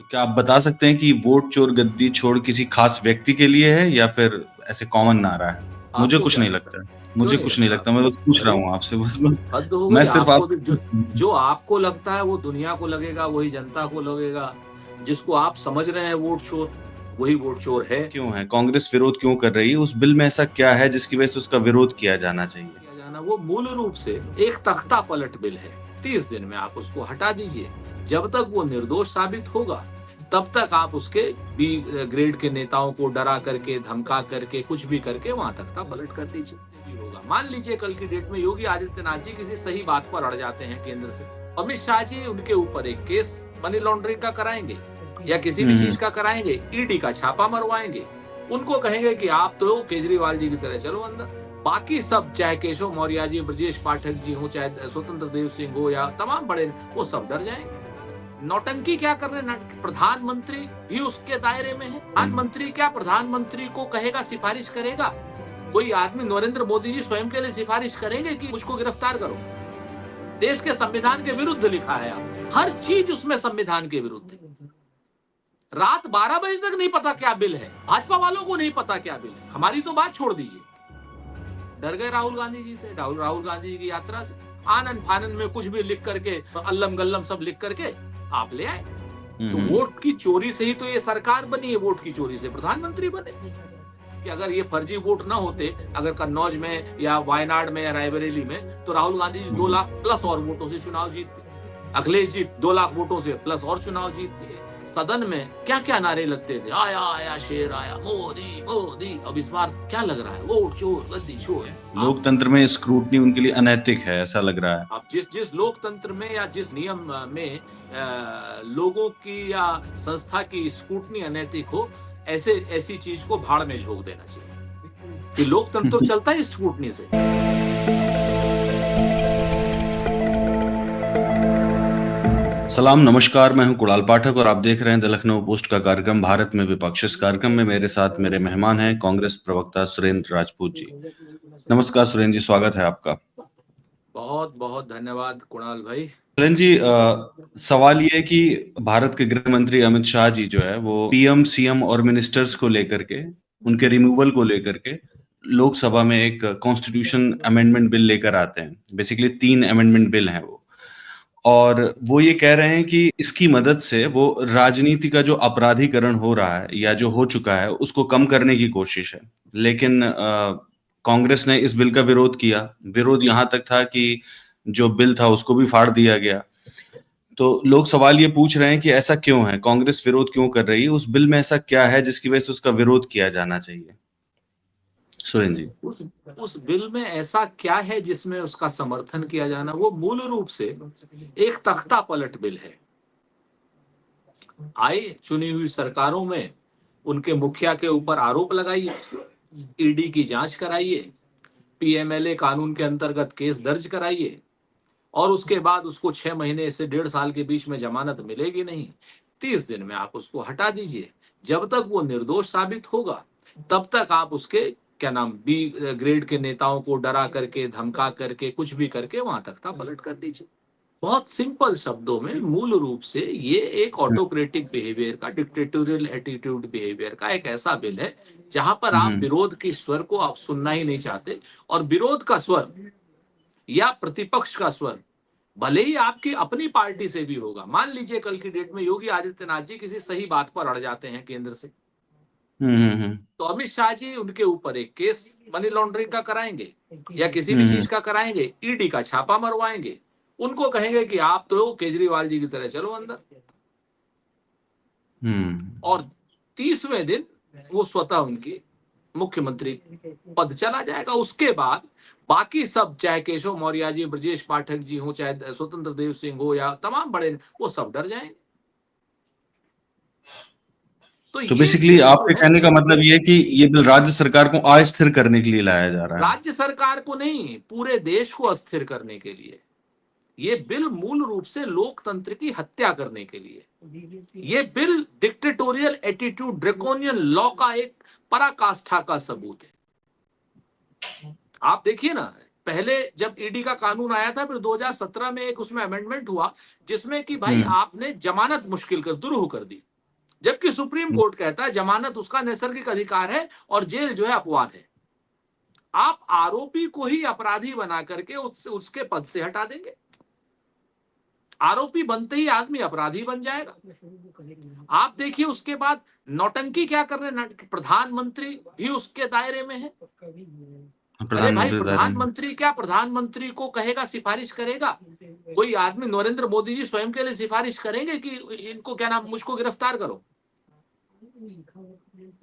तो क्या आप बता सकते हैं कि वोट चोर गद्दी छोड़ किसी खास व्यक्ति के लिए है या फिर ऐसे कॉमन नारा है? मुझे आपको कुछ क्या नहीं लगता है? लगता है। क्यों मुझे नहीं कुछ नहीं लगता लगता, मैं आपको? बस पूछ रहा अरे हूँ आपसे बस मैं हद हो मैं गई। सिर्फ आपको तो आपसे जो आपको लगता है वो दुनिया को लगेगा, वही जनता को लगेगा। जिसको आप समझ रहे हैं वोट चोर, वही वोट चोर है। क्यों है कांग्रेस विरोध क्यों कर रही है? उस बिल में ऐसा क्या है जिसकी वजह से उसका विरोध किया जाना चाहिए? किया जाना वो मूल रूप से एक तख्ता पलट बिल है। 30 दिन में आप उसको हटा दीजिए। जब तक वो निर्दोष साबित होगा तब तक आप उसके बी ग्रेड के नेताओं को डरा करके, धमका करके, कुछ भी करके वहां तख्ता पलट कर दीजिए। भी होगा, मान लीजिए कल की डेट में योगी आदित्यनाथ जी किसी सही बात पर अड़ जाते हैं केंद्र से, अमित शाह जी उनके ऊपर एक केस मनी लॉन्ड्रिंग का कराएंगे या किसी भी चीज हम्म। का कराएंगे, ईडी का छापा मरवाएंगे। उनको कहेंगे कि आप तो केजरीवाल जी की तरह चलो अंदर। बाकी सब, चाहे केशव मौर्य जी, ब्रजेश पाठक जी हो, चाहे स्वतंत्र देव सिंह हो, या तमाम बड़े, वो सब डर जाएंगे। नौटंकी क्या कर रहे हैं? प्रधानमंत्री भी उसके दायरे में है। प्रधानमंत्री क्या प्रधानमंत्री को कहेगा, सिफारिश करेगा? कोई आदमी, नरेंद्र मोदी जी स्वयं के लिए सिफारिश करेंगे कि मुझको गिरफ्तार करो? देश के संविधान के विरुद्ध लिखा है आपने, हर चीज उसमें संविधान के विरुद्ध है। रात 12 बजे तक नहीं पता क्या बिल है, भाजपा वालों को नहीं पता क्या बिल है। हमारी तो बात छोड़ दीजिए, डर गए राहुल गांधी जी से, राहुल गांधी जी की यात्रा से। आनंद फानंद में कुछ भी लिख करके, अल्लम गल्लम सब लिख करके आप ले आए। तो हम्म। वोट की चोरी से ही तो ये सरकार बनी है, वोट की चोरी से प्रधानमंत्री बने। कि अगर ये फर्जी वोट ना होते, अगर कन्नौज में या वायनाड में या रायबरेली में, तो राहुल गांधी जी 2 लाख प्लस और वोटों से चुनाव जीतते, अखिलेश जी 2 लाख वोटों से प्लस और चुनाव जीतते। सदन में क्या क्या नारे लगते थे, आया आया शेर आया, मोदी मोदी। अब इस बार क्या लग रहा है, वोट चोर गद्दी चोर। आप लोकतंत्र में स्क्रूटनी उनके लिए अनैतिक है, ऐसा लग रहा है। आप जिस जिस लोकतंत्र में या जिस नियम में लोगों की या संस्था की स्क्रूटनी अनैतिक हो, ऐसे ऐसी चीज को भाड़ में झोंक देना चाहिए कि लोकतंत्र तो चलता है स्क्रूटनी से। सलाम नमस्कार, मैं हूं कुणाल पाठक और आप देख रहे हैं द लखनऊ पोस्ट का कार्यक्रम भारत में विपक्ष। इस कार्यक्रम में मेरे साथ मेरे मेहमान हैं कांग्रेस प्रवक्ता सुरेंद्र राजपूत जी। नमस्कार सुरेंद्र जी, स्वागत है आपका। बहुत बहुत धन्यवाद कुणाल भाई। सुरेंद्र जी, सवाल ये है कि भारत के गृह मंत्री अमित शाह जी जो है वो पीएम सीएम और मिनिस्टर्स को लेकर के, उनके रिमूवल को लेकर के लोकसभा में एक कॉन्स्टिट्यूशन अमेंडमेंट बिल लेकर आते हैं। बेसिकली 3 अमेंडमेंट बिल हैं वो, और वो ये कह रहे हैं कि इसकी मदद से वो राजनीति का जो अपराधीकरण हो रहा है या जो हो चुका है उसको कम करने की कोशिश है। लेकिन कांग्रेस ने इस बिल का विरोध किया। विरोध यहां तक था कि जो बिल था उसको भी फाड़ दिया गया। तो लोग सवाल ये पूछ रहे हैं कि ऐसा क्यों है, कांग्रेस विरोध क्यों कर रही है? उस बिल में ऐसा क्या है जिसकी वजह से उसका विरोध किया जाना चाहिए? सुरेंद्र जी। उस बिल में ऐसा क्या है जिसमें उसका समर्थन किया जाना? वो मूल रूप से एक तख्ता पलट बिल है। आए चुनी हुई सरकारों में उनके मुखिया के ऊपर आरोप लगाइए, ईडी की जांच कराइए, पीएमएलए कानून के अंतर्गत केस दर्ज कराइए, और उसके बाद उसको 6 महीने से 1.5 साल के बीच में जमानत मिलेगी नहीं। 30 दिन में आप उसको हटा दीजिए। जब तक वो निर्दोष साबित होगा तब तक आप उसके, क्या नाम, बी ग्रेड के नेताओं को डरा करके, धमका करके, कुछ भी करके वहां तख्ता पलट कर दीजिए। बहुत सिंपल शब्दों में मूल रूप से ये एक ऑटोक्रेटिक बिहेवियर का, डिक्टेटोरियल एटीट्यूड बिहेवियर का एक ऐसा बिल है जहां पर आप हम्म। विरोध की स्वर को आप सुनना ही नहीं चाहते। और विरोध का स्वर या प्रतिपक्ष का स्वर भले ही आपकी अपनी पार्टी से भी होगा, मान लीजिए कल की डेट में योगी आदित्यनाथ जी किसी सही बात पर अड़ जाते हैं केंद्र से, हम्म। तो अमित शाह जी उनके ऊपर एक केस मनी लॉन्ड्रिंग का कराएंगे या किसी भी हम्म। चीज का कराएंगे, ईडी का छापा मरवाएंगे। उनको कहेंगे कि आप तो केजरीवाल जी की तरह चलो अंदर। हम्म। और 30वें दिन वो स्वतः उनकी मुख्यमंत्री पद चला जाएगा। उसके बाद बाकी सब, चाहे केशव मौर्य जी, ब्रजेश पाठक जी हो, चाहे स्वतंत्र देव सिंह हो, या तमाम बड़े, वो सब डर जाएंगे। तो तो ये बेसिकली बिल जो आपके है, कहने का मतलब ये है कि ये बिल राज्य सरकार को अस्थिर करने के लिए लाया जा रहा है। राज्य सरकार को नहीं, पूरे देश को अस्थिर करने के लिए। ये बिल मूल रूप से लोकतंत्र की हत्या करने के लिए। ये bill dictatorial attitude, draconian law का एक पराकाष्ठा का सबूत है। आप देखिए ना, पहले जब ईडी का कानून आया था, फिर 2017 में एक उसमें अमेंडमेंट हुआ जिसमें कि भाई आपने जमानत मुश्किल कर दुरूह कर दी, जबकि सुप्रीम कोर्ट कहता है जमानत उसका नैसर्गिक अधिकार है और जेल जो है अपवाद है। आप आरोपी को ही अपराधी बना करके उसके पद से हटा देंगे। आरोपी बनते ही आदमी अपराधी बन जाएगा। आप देखिए उसके बाद नौटंकी क्या कर रहे हैं, प्रधानमंत्री भी उसके दायरे में है। अरे भाई प्रधानमंत्री क्या प्रधानमंत्री को कहेगा, सिफारिश करेगा? कोई आदमी, नरेंद्र मोदी जी स्वयं के लिए सिफारिश करेंगे कि इनको क्या नाम, मुझको गिरफ्तार करो?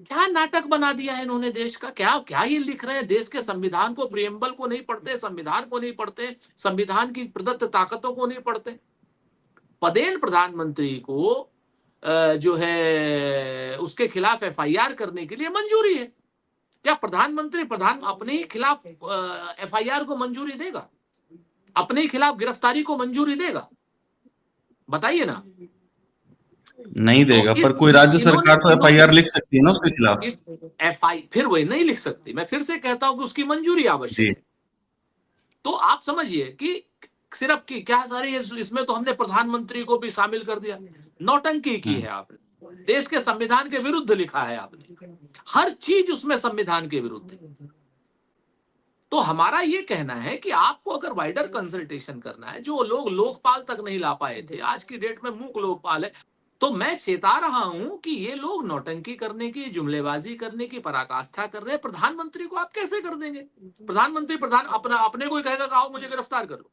क्या नाटक बना दिया है इन्होंने देश का। क्या क्या ये लिख रहे हैं, देश के संविधान को, प्रियम्बल को नहीं पढ़ते, संविधान को नहीं पढ़ते, संविधान की प्रदत्त ताकतों को नहीं पढ़ते। पदेन प्रधानमंत्री को जो है उसके खिलाफ एफआईआर करने के लिए मंजूरी है। क्या प्रधानमंत्री अपने ही खिलाफ एफआईआर को मंजूरी देगा? अपने ही खिलाफ गिरफ्तारी को मंजूरी देगा? बताइए ना। नहीं देगा। तो पर कोई राज्य सरकार तो एफआईआर लिख सकती है ना उसके खिलाफ। फिर वही नहीं लिख सकती। मैं फिर से कहता हूं कि उसकी मंजूरी आवश्यक है। तो आप समझिए कि सिर्फ की क्या सारी, इसमें तो हमने प्रधानमंत्री को भी शामिल कर दिया। नौटंकी की है आपने, देश के संविधान के विरुद्ध लिखा है आपने, हर चीज उसमें संविधान के विरुद्ध है। तो हमारा ये कहना है कि आपको अगर वाइडर कंसल्टेशन करना है, जो लोग लोकपाल तक नहीं ला पाए थे, आज की डेट में मूक लोकपाल है, तो मैं चेता रहा हूं कि ये लोग नौटंकी करने की, जुमलेबाजी करने की पराकाष्ठा कर रहे हैं। प्रधानमंत्री को आप कैसे कर देंगे? प्रधानमंत्री अपने को ही कहेगा कि आओ मुझे गिरफ्तार कर लो।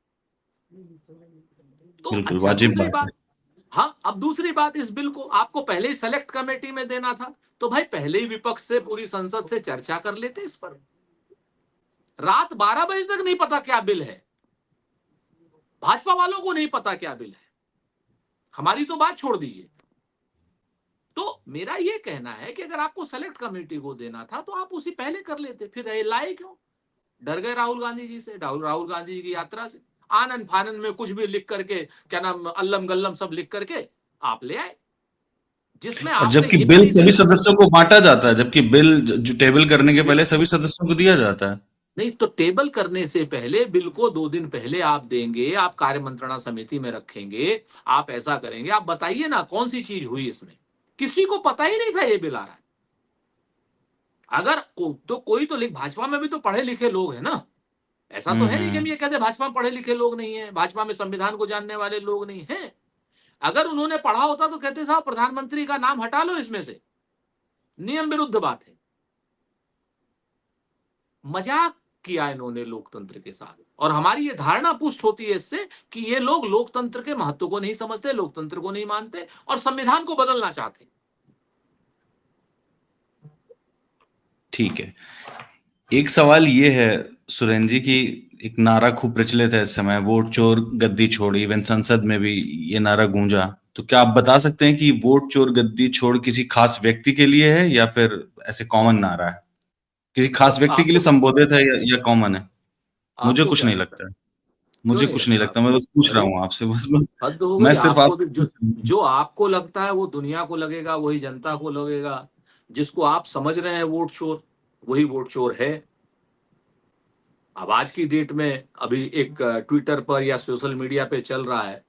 तो अच्छा, दूसरी बात, हाँ, अब दूसरी बात, इस बिल को आपको पहले ही सेलेक्ट कमेटी में देना था, तो भाई पहले ही विपक्ष से, पूरी संसद से चर्चा कर लेते इस पर। रात 12 बजे तक नहीं पता क्या बिल है, भाजपा वालों को नहीं पता क्या बिल है, हमारी तो बात छोड़ दीजिए। तो मेरा ये कहना है कि अगर आपको सेलेक्ट कमेटी को देना था तो आप उसी पहले कर लेते, फिर लाए क्यों? डर गए राहुल गांधी जी से, राहुल गांधी जी की यात्रा से, आनन फानन में कुछ भी लिख करके, क्या नाम, अल्लम गल्लम सब लिख करके आप ले आए, जिसमें और जबकि बिल सभी सदस्यों को बांटा जाता है, जबकि बिल जो टेबल करने के पहले सभी सदस्यों को दिया जाता है। नहीं, तो टेबल करने से पहले बिल को 2 दिन पहले आप देंगे, आप कार्य मंत्रणा समिति में रखेंगे, आप ऐसा करेंगे। आप बताइए ना कौन सी चीज हुई इसमें? किसी को पता ही नहीं था ये बिल आ रहा है। अगर तो कोई तो भाजपा में भी तो पढ़े लिखे लोग हैं ना, ऐसा तो है नहीं कि हम ये कहते भाजपा में पढ़े लिखे लोग नहीं है, भाजपा में संविधान को जानने वाले लोग नहीं हैं। अगर उन्होंने पढ़ा होता तो कहते साहब प्रधानमंत्री का नाम हटा लो इसमें से, नियम विरुद्ध बात है। मजाक किया इन्होंने लोकतंत्र के साथ, और हमारी ये धारणा पुष्ट होती है इससे कि ये लोग लोकतंत्र के महत्व को नहीं समझते, लोकतंत्र को नहीं मानते और संविधान को बदलना चाहते। ठीक है, एक सवाल ये है सुरेंद्र जी की, एक नारा खूब प्रचलित है इस समय, वोट चोर गद्दी छोड़, इवन संसद में भी ये नारा गूंजा। तो क्या आप बता सकते हैं कि वोट चोर गद्दी छोड़ किसी खास व्यक्ति के लिए है या फिर ऐसे कॉमन नारा है, किसी खास व्यक्ति के लिए संबोधित है या कॉमन है? मुझे कुछ नहीं लगता है, मुझे कुछ नहीं लगता, मैं बस पूछ रहा हूँ आपसे, बस मैं सिर्फ आपको, जो आपको लगता है वो दुनिया को लगेगा, वही जनता को लगेगा। जिसको आप समझ रहे हैं वोट चोर, वही वोट चोर है। अब आज की डेट में अभी एक ट्विटर पर या सोशल मीडिया पे चल रहा है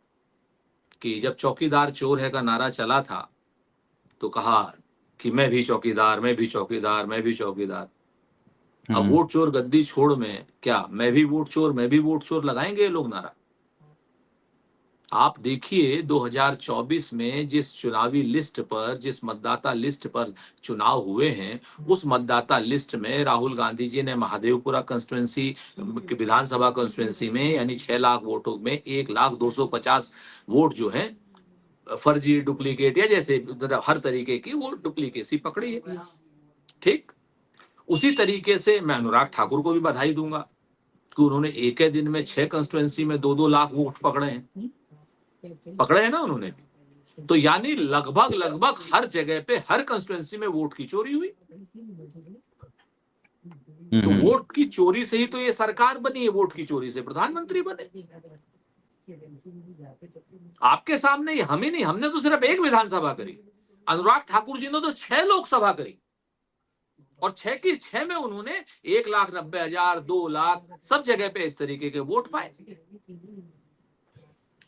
कि जब चौकीदार चोर है का नारा चला था तो कहा कि मैं भी चौकीदार, मैं भी चौकीदार, मैं भी चौकीदार। अब वोट चोर गद्दी छोड़ में क्या मैं भी वोट चोर, मैं भी वोट चोर लगाएंगे लोग नारा? आप देखिए 2024 में जिस चुनावी लिस्ट पर, जिस मतदाता लिस्ट पर चुनाव हुए हैं, उस मतदाता लिस्ट में राहुल गांधी जी ने महादेवपुरा कंस्टिट्यूएंसी, विधानसभा कंस्टिट्यूएंसी में, यानी 6 लाख वोटों में 1,250 वोट जो है फर्जी, डुप्लीकेट या जैसे हर तरीके की वो डुप्लीकेसी पकड़ी है। ठीक उसी तरीके से मैं अनुराग ठाकुर को भी बधाई दूंगा कि उन्होंने एक ही दिन में 6 कंस्टिट्यूएंसी में 2-2 लाख वोट पकड़े हैं ना उन्होंने भी। तो यानी लगभग हर जगह पे, हर कंस्टिट्यूएंसी में वोट की चोरी हुई। तो वोट की चोरी से ही तो ये सरकार बनी है, वोट की चोरी से प्रधानमंत्री बने। आपके सामने हम ही नहीं, हमने तो सिर्फ एक विधानसभा करी, अनुराग ठाकुर जी ने तो 6 लोकसभा करी। और 6 की 6 में उन्होंने 1,90,000, 2 लाख सब जगह पे इस तरीके के वोट पाए।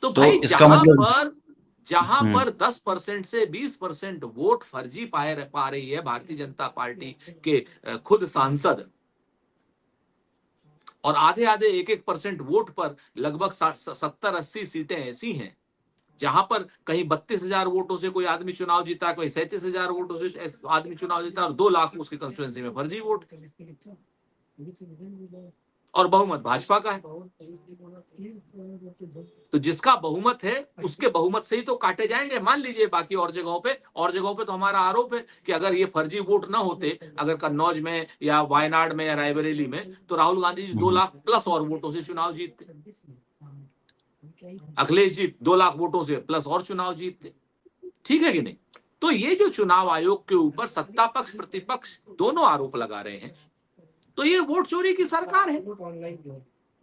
तो भाई इसका मतलब जहां पर 10% से 20% वोट फर्जी पा रही है भारतीय जनता पार्टी के खुद सांसद, और आधे आधे 1% वोट पर लगभग 70-80 सीटें ऐसी हैं जहां पर कहीं 32,000 वोटों से कोई आदमी चुनाव जीता, कोई 37,000 वोटों से आदमी चुनाव जीता, और 2 लाख उसकी कंस्टिट्यूएंसी में फर्जी वोट, और बहुमत भाजपा का है। तो जिसका बहुमत है उसके बहुमत से ही तो काटे जाएंगे। मान लीजिए बाकी और जगहों पे तो हमारा आरोप है कि अगर ये फर्जी वोट ना होते, अगर कन्नौज में या वायनाड में या रायबरेली में, तो राहुल गांधी जी 2 लाख प्लस और वोटों से चुनाव जीतते, अखिलेश जी 2 लाख वोटों से प्लस और चुनाव जीतते। ठीक है कि नहीं? तो ये जो चुनाव आयोग के ऊपर सत्ता पक्ष प्रतिपक्ष दोनों आरोप लगा रहे हैं, तो ये वोट चोरी की सरकार है।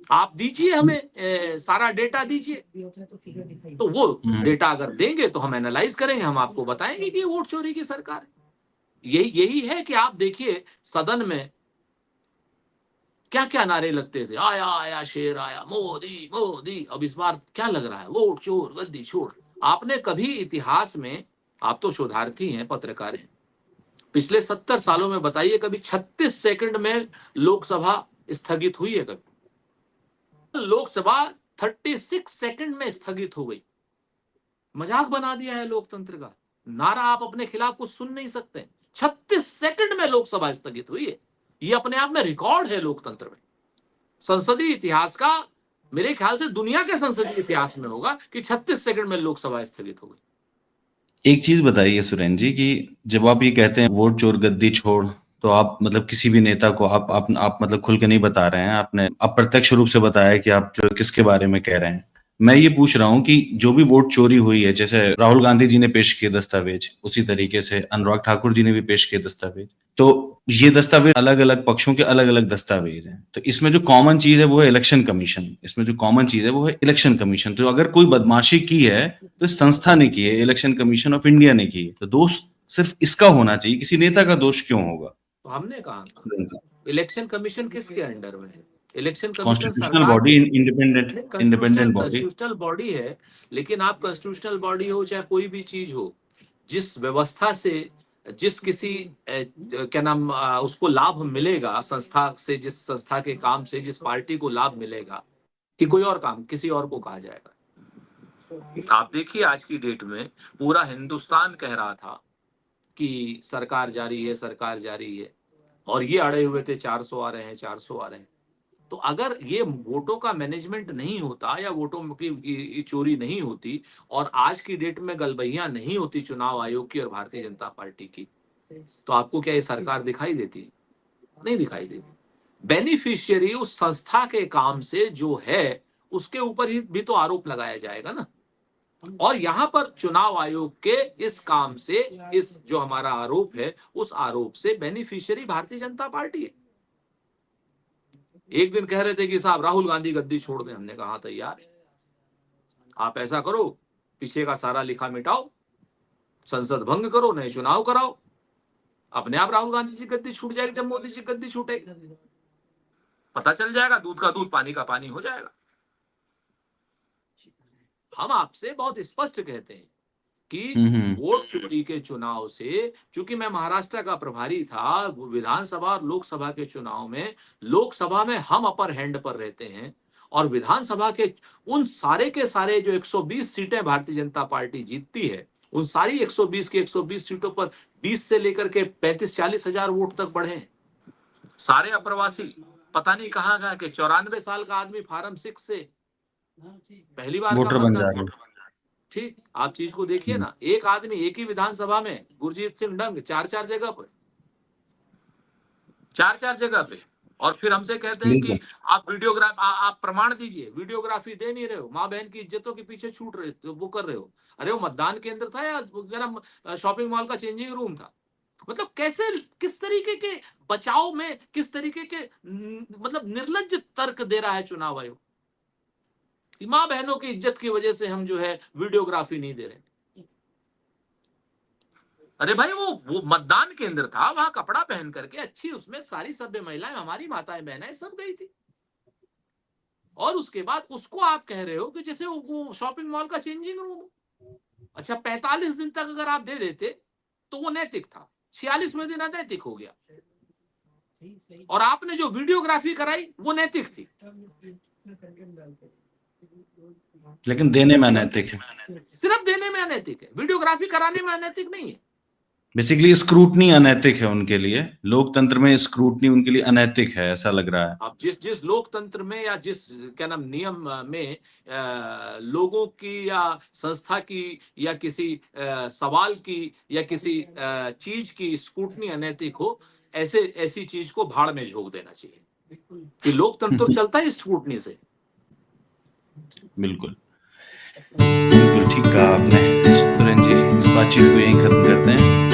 आप दीजिए हमें सारा डेटा दीजिए, तो वो डेटा अगर देंगे तो हम एनालाइज करेंगे, हम आपको बताएंगे कि ये वोट चोरी की सरकार है। यही है कि आप देखिए सदन में क्या क्या नारे लगते थे, आया आया शेर आया, मोदी मोदी। अब इस बार क्या लग रहा है, वोट चोर गद्दी छोड़। आपने कभी इतिहास में, आप तो शोधार्थी हैं, पत्रकार हैं, पिछले 70 सालों में बताइए कभी 36 सेकंड में लोकसभा स्थगित हुई है? कभी लोकसभा 36 सेकंड में स्थगित हो गई। मजाक बना दिया है लोकतंत्र का। नारा आप अपने खिलाफ कुछ सुन नहीं सकते। 36 सेकंड में लोकसभा स्थगित हुई है। ये अपने आप में रिकॉर्ड है लोकतंत्र में, संसदीय इतिहास का। मेरे ख्याल से दुनिया के संसदीय इतिहास में होगा कि 36 सेकंड में लोकसभा स्थगित हो गई। एक चीज बताइए सुरेंद्र जी कि जब आप ये कहते हैं वोट चोर गद्दी छोड़, तो आप मतलब किसी भी नेता को आप मतलब खुल के नहीं बता रहे हैं, आपने अप्रत्यक्ष रूप से बताया कि आप जो किसके बारे में कह रहे हैं। मैं ये पूछ रहा हूं कि जो भी वोट चोरी हुई है, जैसे राहुल गांधी जी ने पेश किए दस्तावेज, उसी तरीके से अनुराग ठाकुर जी ने भी पेश किए दस्तावेज, तो ये दस्तावेज अलग अलग पक्षों के अलग अलग दस्तावेज हैं। तो इसमें जो कॉमन चीज है वो है इलेक्शन कमीशन, इसमें जो कॉमन चीज है वो है इलेक्शन कमीशन। तो अगर कोई बदमाशी की है तो इस संस्था ने की है, इलेक्शन कमीशन ऑफ इंडिया ने की है, तो दोष सिर्फ इसका होना चाहिए, किसी नेता का दोष क्यों होगा? तो हमने कहा इलेक्शन कमीशन किसके अंडर में है? इलेक्शन कमीशन कॉन्स्टिट्यूशनल सरकार body, independent body. Constitutional body है। लेकिन आप कॉन्स्टिट्यूशनल बॉडी हो चाहे कोई भी चीज हो, जिस व्यवस्था से जिस किसी क्या नाम उसको लाभ मिलेगा संस्था से, जिस संस्था के काम से जिस पार्टी को लाभ मिलेगा, कि कोई और काम किसी और को कहा जाएगा। आप देखिए आज की डेट में पूरा हिंदुस्तान कह रहा था कि सरकार जारी है, सरकार जारी है, और ये अड़े हुए थे 400 आ रहे हैं, 400 आ रहे हैं। तो अगर ये वोटों का मैनेजमेंट नहीं होता या वोटों की चोरी नहीं होती और आज की डेट में गलबैया नहीं होती चुनाव आयोग की और भारतीय जनता पार्टी की, तो आपको क्या ये सरकार दिखाई देती? नहीं दिखाई देती। बेनिफिशियरी उस संस्था के काम से जो है उसके ऊपर ही भी तो आरोप लगाया जाएगा ना। और यहां पर चुनाव आयोग के इस काम से, इस जो हमारा आरोप है, उस आरोप से बेनिफिशियरी भारतीय जनता पार्टी है। एक दिन कह रहे थे कि साहब राहुल गांधी गद्दी छोड़ दें, हमने कहा तैयार है। आप ऐसा करो, पीछे का सारा लिखा मिटाओ, संसद भंग करो, नए चुनाव कराओ, अपने आप राहुल गांधी जी गद्दी छूट जाएगी। जब मोदी जी गद्दी छूटेगी पता चल जाएगा, दूध का दूध पानी का पानी हो जाएगा। हम आपसे बहुत स्पष्ट कहते हैं कि वोट चोरी के चुनाव से, चूंकि मैं महाराष्ट्र का प्रभारी था, विधानसभा और लोकसभा के चुनाव में, लोकसभा में हम अपर हैंड पर रहते हैं और विधानसभा के उन सारे के सारे जो 120 सीटें भारतीय जनता पार्टी जीतती है, उन सारी 120 की 120 सीटों पर 20 से लेकर के 35-40 हजार वोट तक बढ़े हैं। सारे अप्रवासी, पता नहीं कहां गए कि 94 साल का आदमी फार्म 6 से पहली बार वोटर बन जा का। ठीक, आप चीज को देखिए ना, एक आदमी एक ही विधानसभा में, गुरजीत सिंह डंग 4-4 जगह पर, 4-4 जगह पे, और फिर हमसे कहते हैं कि आप आप प्रमाण दीजिए। वीडियोग्राफी दे नहीं रहे हो, माँ बहन की इज्जतों के पीछे छूट रहे वो कर रहे हो। अरे वो मतदान केंद्र था या शॉपिंग मॉल का चेंजिंग रूम था? मतलब कैसे, किस तरीके के बचाव में, किस तरीके के मतलब निर्लज्ज तर्क दे रहा है चुनाव आयोग। माँ बहनों की इज्जत की वजह से हम जो है वीडियोग्राफी नहीं दे रहे। अरे भाई वो मतदान केंद्र था, वहां कपड़ा पहन करके अच्छी, उसमें सारी सभ्य महिलाएं, हमारी माताएं बहनें सब गई थी। और उसके बाद उसको आप कह रहे हो कि जैसे वो शॉपिंग मॉल का चेंजिंग रूम। अच्छा, 45 दिन तक अगर आप दे देते तो वो नैतिक था, 46वें दिन अनैतिक हो गया। और आपने जो वीडियोग्राफी कराई वो नैतिक थी, लेकिन देने में अनैतिक है। सिर्फ देने में अनैतिक है, वीडियोग्राफी कराने में अनैतिक नहीं है। बेसिकली स्क्रूटनी अनैतिक है उनके लिए, लोकतंत्र में स्क्रूटनी उनके लिए अनैतिक है, ऐसा लग रहा है। अब जिस जिस लोकतंत्र में या जिस क्या नाम नियम में लोगों की या संस्था की या किसी सवाल की या किसी चीज की स्क्रूटनी अनैतिक हो, ऐसी चीज को भाड़ में झोंक देना चाहिए कि लोकतंत्र तो चलता है स्क्रूटनी से। बिल्कुल बिल्कुल ठीक कहा आपने सुरेंद्र जी, इस बातचीत को यहीं खत्म करते हैं।